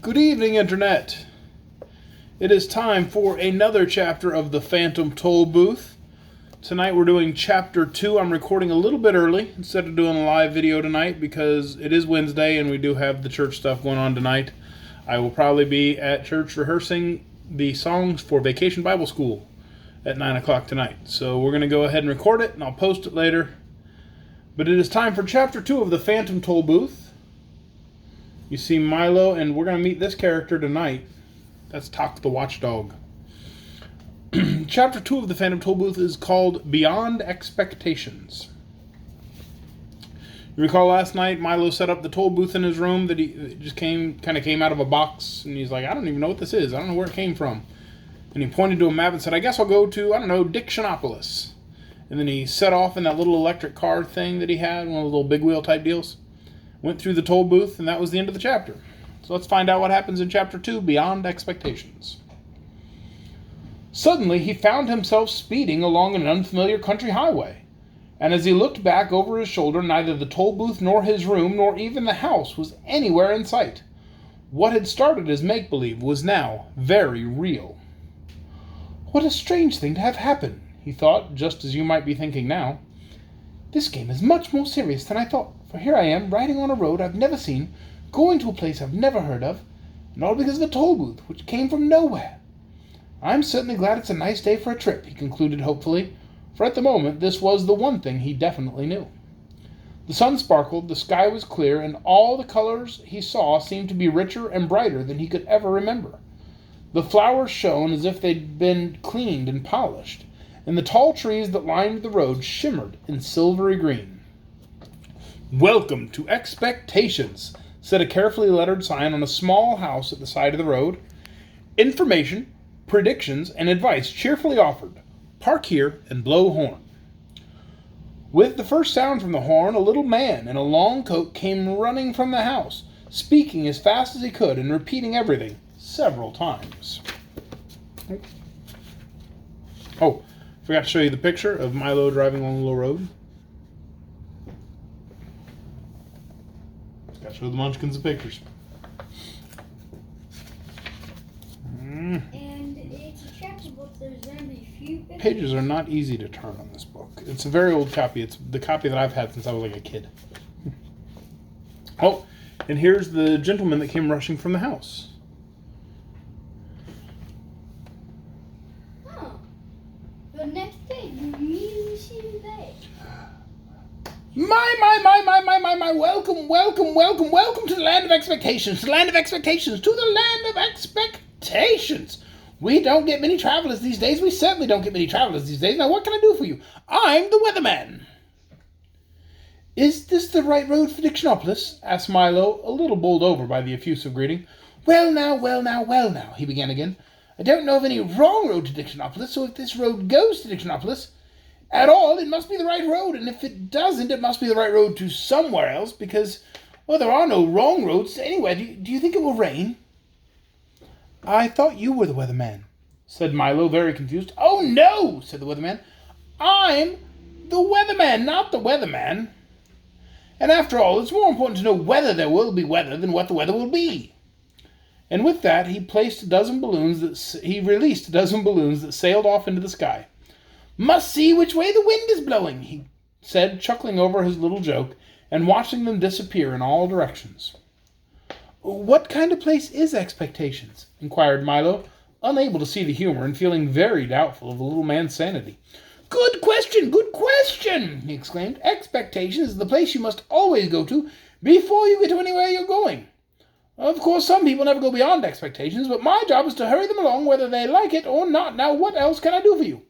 Good evening, Internet. It is time for another chapter of the Phantom Tollbooth. Tonight we're doing Chapter 2. I'm recording a little bit early instead of doing a live video tonight because it is Wednesday and we do have the church stuff going on tonight. I will probably be at church rehearsing the songs for Vacation Bible School at 9 o'clock tonight. So we're going to go ahead and record it and I'll post it later. But it is time for Chapter 2 of the Phantom Tollbooth. You see Milo, and we're going to meet this character tonight. That's Tok the Watchdog. Chapter 2 of the Phantom Tollbooth is called Beyond Expectations. You recall last night Milo set up the toll booth in his room that he just came out of a box, and he's like, I don't even know what this is. I don't know where it came from. And he pointed to a map and said, I guess I'll go to, Dictionopolis. And then he set off in that little electric car thing that he had, one of the little big wheel type deals. Went through the toll booth, and that was the end of the chapter. So let's find out what happens in Chapter 2, Beyond Expectations. Suddenly, he found himself speeding along an unfamiliar country highway. And as he looked back over his shoulder, neither the toll booth nor his room nor even the house was anywhere in sight. What had started as make-believe was now very real. What a strange thing to have happen, he thought, just as you might be thinking now. This game is much more serious than I thought, for here I am, riding on a road I've never seen, going to a place I've never heard of, and all because of a toll booth, which came from nowhere. I'm certainly glad it's a nice day for a trip, he concluded hopefully, for at the moment this was the one thing he definitely knew. The sun sparkled, the sky was clear, and all the colors he saw seemed to be richer and brighter than he could ever remember. The flowers shone as if they'd been cleaned and polished, and the tall trees that lined the road shimmered in silvery green. Welcome to Expectations, said a carefully lettered sign on a small house at the side of the road. Information, predictions, and advice cheerfully offered. Park here and blow horn. With the first sound from the horn, a little man in a long coat came running from the house, speaking as fast as he could and repeating everything several times. Oh, forgot to show you the picture of Milo driving along the little road. Got to show the munchkins the pictures. And it's a chapter book. There's only a few pages are not easy to turn on this book. It's a very old copy. It's the copy that I've had since I was like a kid. Oh, and here's the gentleman that came rushing from the house. Oh. The next day, you immediately see him there. My, welcome to the land of expectations, to the land of expectations, to the land of expectations. We don't get many travelers these days. We certainly don't get many travelers these days. Now, what can I do for you? I'm the weatherman. Is this the right road for Dictionopolis? Asked Milo, a little bowled over by the effusive greeting. Well now, he began again. I don't know of any wrong road to Dictionopolis, so if this road goes to Dictionopolis at all, it must be the right road, and if it doesn't, it must be the right road to somewhere else, because, well, there are no wrong roads to anywhere. Do you think it will rain? I thought you were the weatherman, said Milo, very confused. Oh, no, said the weatherman. I'm the weatherman, not the weatherman. And after all, it's more important to know whether there will be weather than what the weather will be. And with that, he released a dozen balloons that sailed off into the sky. Must see which way the wind is blowing, he said, chuckling over his little joke and watching them disappear in all directions. What kind of place is Expectations? Inquired Milo, unable to see the humor and feeling very doubtful of the little man's sanity. Good question, he exclaimed. Expectations is the place you must always go to before you get to anywhere you're going. Of course, some people never go beyond expectations, but my job is to hurry them along whether they like it or not. Now, what else can I do for you?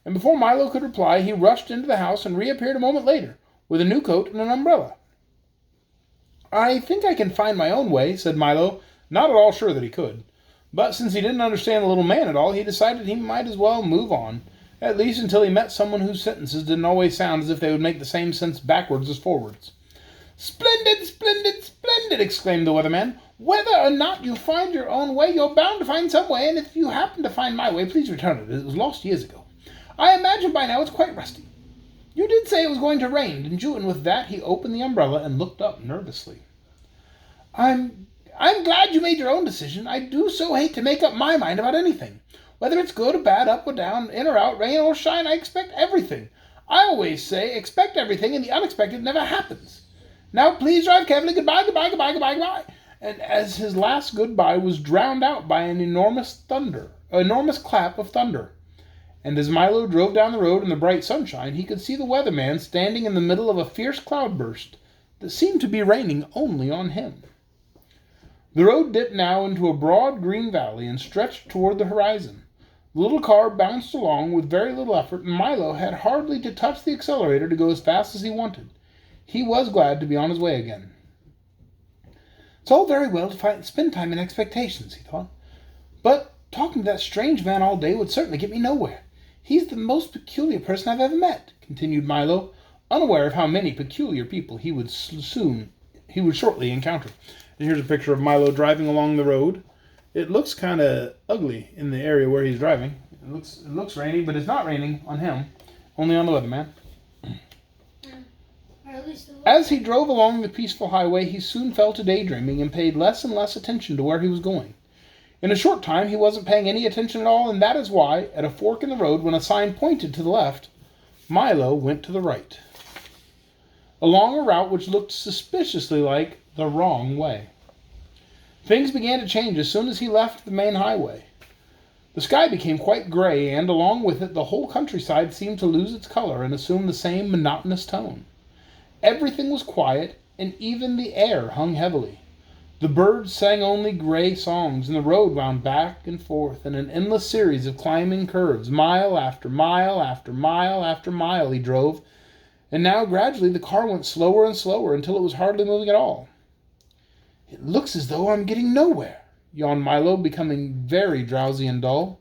And before Milo could reply, he rushed into the house and reappeared a moment later, with a new coat and an umbrella. I think I can find my own way, said Milo, not at all sure that he could. But since he didn't understand the little man at all, he decided he might as well move on, at least until he met someone whose sentences didn't always sound as if they would make the same sense backwards as forwards. Splendid, exclaimed the weatherman. Whether or not you find your own way, you're bound to find some way, and if you happen to find my way, please return it. It was lost years ago. I imagine by now it's quite rusty. You did say it was going to rain, didn't you? And with that, he opened the umbrella and looked up nervously. I'm I'm glad you made your own decision. I do so hate to make up my mind about anything. Whether it's good or bad, up or down, in or out, rain or shine, I expect everything. I always say, expect everything, and the unexpected never happens. Now please drive carefully. Goodbye, goodbye, goodbye, goodbye, goodbye. And as his last goodbye was drowned out by an enormous clap of thunder. And as Milo drove down the road in the bright sunshine, he could see the weatherman standing in the middle of a fierce cloudburst that seemed to be raining only on him. The road dipped now into a broad green valley and stretched toward the horizon. The little car bounced along with very little effort, and Milo had hardly to touch the accelerator to go as fast as he wanted. He was glad to be on his way again. It's all very well to spend time in expectations, he thought. But talking to that strange man all day would certainly get me nowhere. He's the most peculiar person I've ever met, continued Milo, unaware of how many peculiar people he would shortly encounter. And here's a picture of Milo driving along the road. It looks kind of ugly in the area where he's driving. It looks rainy, but it's not raining on him, only on the weatherman. As he drove along the peaceful highway, he soon fell to daydreaming and paid less and less attention to where he was going. In a short time, he wasn't paying any attention at all, and that is why, at a fork in the road, when a sign pointed to the left, Milo went to the right, along a route which looked suspiciously like the wrong way. Things began to change as soon as he left the main highway. The sky became quite gray, and along with it, the whole countryside seemed to lose its color and assume the same monotonous tone. Everything was quiet, and even the air hung heavily. The birds sang only gray songs, and the road wound back and forth in an endless series of climbing curves. Mile after mile after mile after mile he drove, and now gradually the car went slower and slower until it was hardly moving at all. It looks as though I'm getting nowhere, yawned Milo, becoming very drowsy and dull.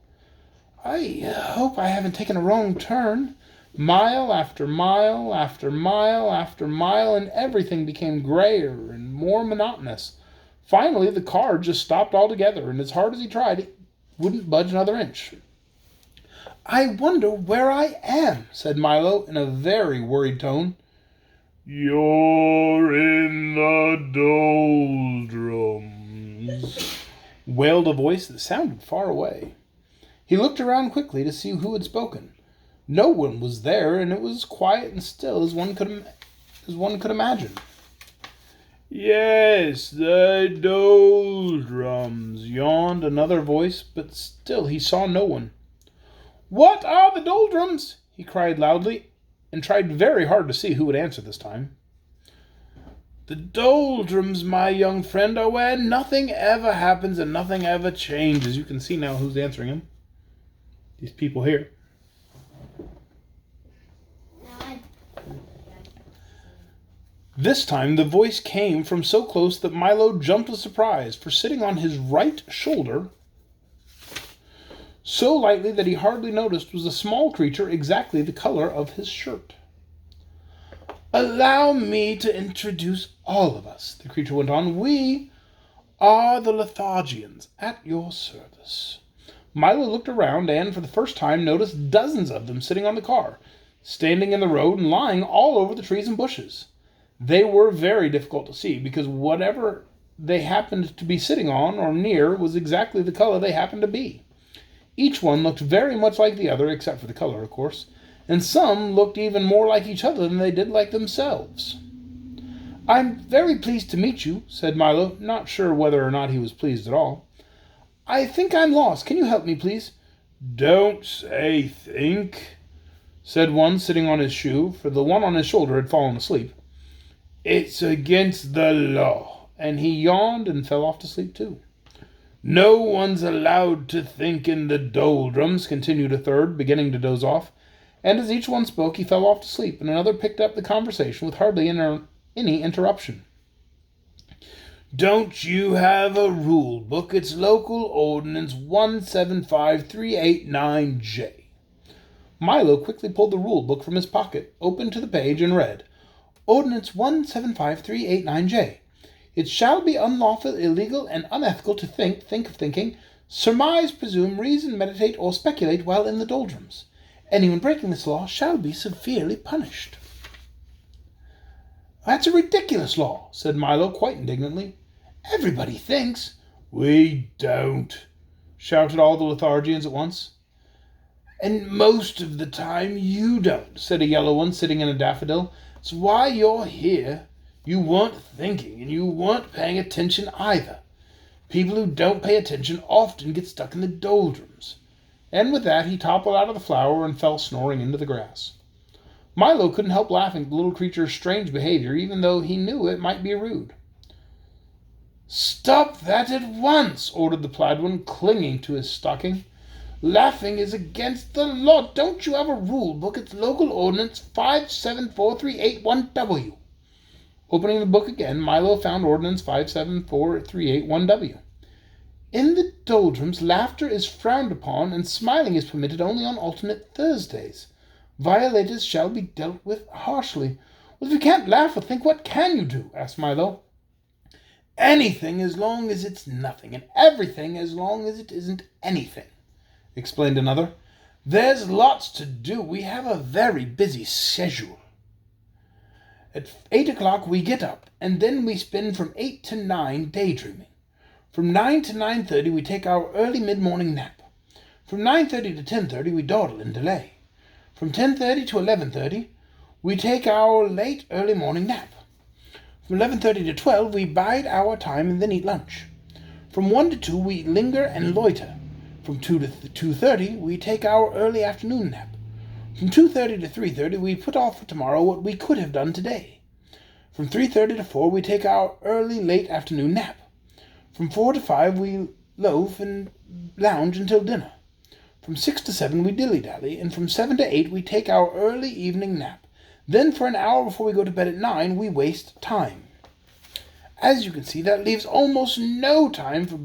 I hope I haven't taken a wrong turn. Mile after mile after mile after mile, and everything became grayer and more monotonous. Finally, the car just stopped altogether, and as hard as he tried, it wouldn't budge another inch. I wonder where I am, said Milo in a very worried tone. You're in the doldrums, wailed a voice that sounded far away. He looked around quickly to see who had spoken. No one was there, and it was quiet and still as one could imagine. Yes, the doldrums, yawned another voice, but still he saw no one. What are the doldrums? He cried loudly, and tried very hard to see who would answer this time. The doldrums, my young friend, are where nothing ever happens and nothing ever changes. You can see now who's answering him. These people here. This time the voice came from so close that Milo jumped with surprise, for sitting on his right shoulder, so lightly that he hardly noticed, was a small creature exactly the color of his shirt. Allow me to introduce all of us, the creature went on. We are the Lethargians, at your service. Milo looked around and, for the first time, noticed dozens of them sitting on the car, standing in the road and lying all over the trees and bushes. They were very difficult to see, because whatever they happened to be sitting on or near was exactly the color they happened to be. Each one looked very much like the other, except for the color, of course, and some looked even more like each other than they did like themselves. I'm very pleased to meet you, said Milo, not sure whether or not he was pleased at all. I think I'm lost. Can you help me, please? Don't say think, said one sitting on his shoe, for the one on his shoulder had fallen asleep. It's against the law, and he yawned and fell off to sleep too. No one's allowed to think in the doldrums, continued a third, beginning to doze off, and as each one spoke he fell off to sleep, and another picked up the conversation with hardly any interruption. Don't you have a rule book? It's Local Ordinance 175389J. Milo quickly pulled the rule book from his pocket, opened to the page, and read, Ordinance 175389J. It shall be unlawful, illegal, and unethical to think of thinking, surmise, presume, reason, meditate, or speculate while in the doldrums. Anyone breaking this law shall be severely punished. That's a ridiculous law, said Milo quite indignantly. Everybody thinks. We don't, shouted all the Lethargians at once. And most of the time you don't, said a yellow one sitting in a daffodil. It's why you're here. You weren't thinking, and you weren't paying attention either. People who don't pay attention often get stuck in the doldrums. And with that, he toppled out of the flower and fell snoring into the grass. Milo couldn't help laughing at the little creature's strange behavior, even though he knew it might be rude. Stop that at once, ordered the plaid one, clinging to his stocking. Laughing is against the law. Don't you have a rule book? It's Local Ordinance 5743881W. Opening the book again, Milo found Ordinance 5743881W. In the doldrums, laughter is frowned upon, and smiling is permitted only on alternate Thursdays. Violators shall be dealt with harshly. Well, if you can't laugh or think, what can you do? Asked Milo. Anything as long as it's nothing, and everything as long as it isn't anything, explained another. There's lots to do. We have a very busy schedule. At 8 o'clock we get up, and then we spend from 8 to 9 daydreaming. From 9 to 9:30 we take our early mid-morning nap. From 9:30 to 10:30 we dawdle and delay. From 10:30 to 11:30 we take our late early morning nap. From 11:30 to 12 we bide our time and then eat lunch. From 1 to 2 we linger and loiter. From 2 to 2:30 we take our early afternoon nap. From 2:30 to 3:30 we put off for tomorrow what we could have done today. From 3:30 to 4 we take our early late afternoon nap. From 4 to 5 we loaf and lounge until dinner. From 6 to 7 we dilly-dally, and from 7 to 8 we take our early evening nap. Then for an hour before we go to bed at 9 we waste time. As you can see, that leaves almost no time for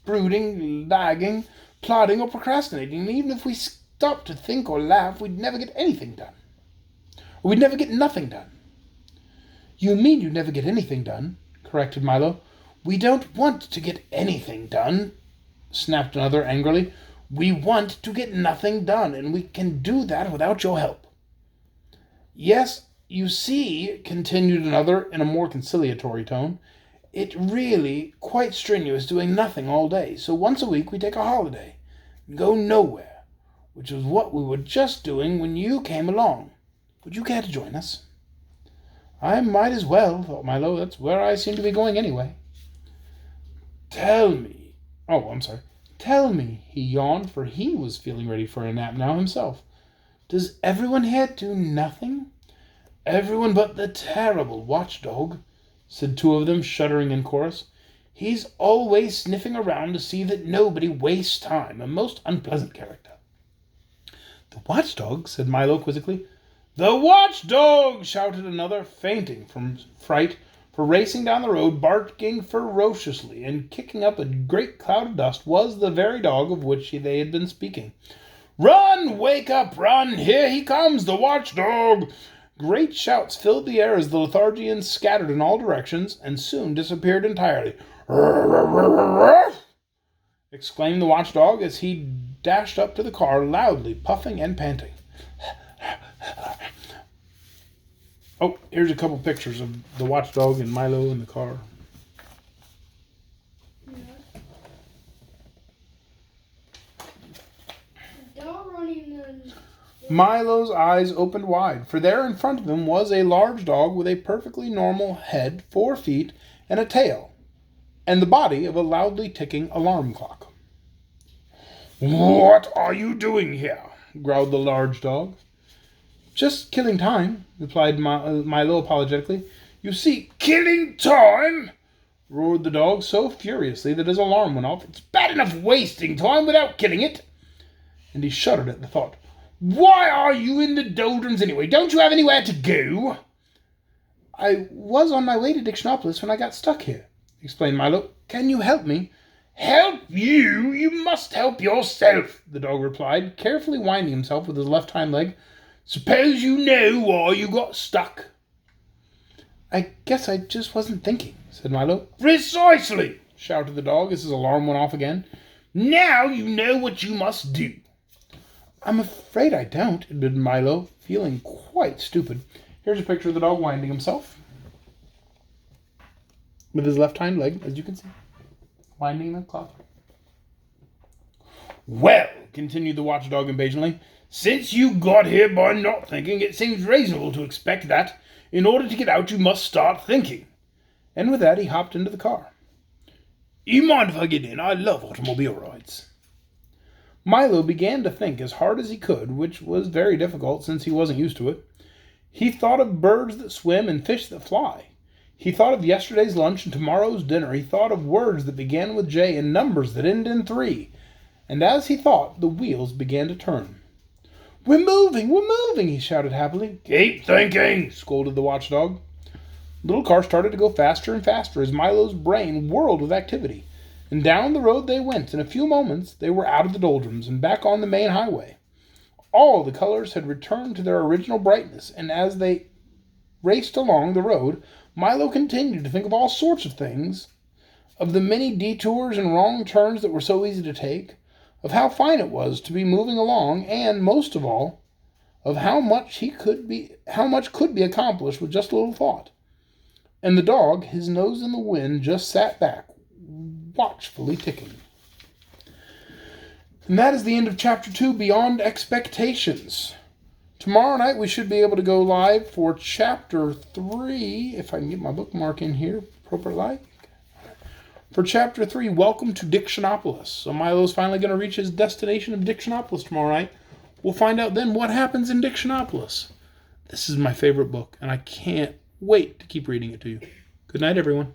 brooding, lagging, plodding, or procrastinating. And even if we stopped to think or laugh, we'd never get anything done. Or we'd never get nothing done. You mean you'd never get anything done, corrected Milo. We don't want to get anything done, snapped another angrily. We want to get nothing done, and we can do that without your help. Yes, you see, continued another in a more conciliatory tone, it's really quite strenuous doing nothing all day, so once a week we take a holiday and go nowhere, which was what we were just doing when you came along. Would you care to join us? I might as well, thought Milo. That's where I seem to be going anyway. Tell me, he yawned, for he was feeling ready for a nap now himself. Does everyone here do nothing? Everyone but the terrible watchdog, said two of them, shuddering in chorus. He's always sniffing around to see that nobody wastes time, a most unpleasant character. The watchdog, said Milo quizzically. The watchdog, shouted another, fainting from fright, for racing down the road, barking ferociously, and kicking up a great cloud of dust, was the very dog of which they had been speaking. Run! Wake up! Run! Here he comes, the watchdog! Great shouts filled the air as the Lethargians scattered in all directions and soon disappeared entirely. Exclaimed the watchdog as he dashed up to the car, loudly puffing and panting. Oh, here's a couple pictures of the watchdog and Milo in the car. Milo's eyes opened wide, for there in front of him was a large dog with a perfectly normal head, 4 feet, and a tail, and the body of a loudly ticking alarm clock. What are you doing here? Growled the large dog. Just killing time, replied Milo apologetically. You see, killing time? Roared the dog so furiously that his alarm went off. It's bad enough wasting time without killing it. And he shuddered at the thought. Why are you in the doldrums anyway? Don't you have anywhere to go? I was on my way to Dictionopolis when I got stuck here, explained Milo. Can you help me? Help you? You must help yourself, the dog replied, carefully winding himself with his left hind leg. Suppose you know why you got stuck. I guess I just wasn't thinking, said Milo. Precisely, shouted the dog as his alarm went off again. Now you know what you must do. I'm afraid I don't, admitted Milo, feeling quite stupid. Here's a picture of the dog winding himself. with his left hind leg, as you can see, winding the cloth. Well, continued the watchdog impatiently, since you got here by not thinking, it seems reasonable to expect that, in order to get out, you must start thinking. And with that, he hopped into the car. You mind if I get in? I love automobile rides. Milo began to think as hard as he could, which was very difficult since he wasn't used to it. He thought of birds that swim and fish that fly. He thought of yesterday's lunch and tomorrow's dinner. He thought of words that began with J and numbers that ended in 3. And as he thought, the wheels began to turn. We're moving, he shouted happily. Keep thinking, scolded the watchdog. The little car started to go faster and faster as Milo's brain whirled with activity. And down the road they went. In a few moments, they were out of the doldrums and back on the main highway. All the colors had returned to their original brightness, and as they raced along the road, Milo continued to think of all sorts of things, of the many detours and wrong turns that were so easy to take, of how fine it was to be moving along, and, most of all, of how much could be accomplished with just a little thought. And the dog, his nose in the wind, just sat back, watchfully ticking. And that is the end of Chapter 2, Beyond Expectations. Tomorrow night we should be able to go live for Chapter 3, if I can get my bookmark in here appropriately. For Chapter 3, Welcome to Dictionopolis. So Milo's finally going to reach his destination of Dictionopolis tomorrow night. We'll find out then what happens in Dictionopolis. This is my favorite book, and I can't wait to keep reading it to you. Good night, everyone.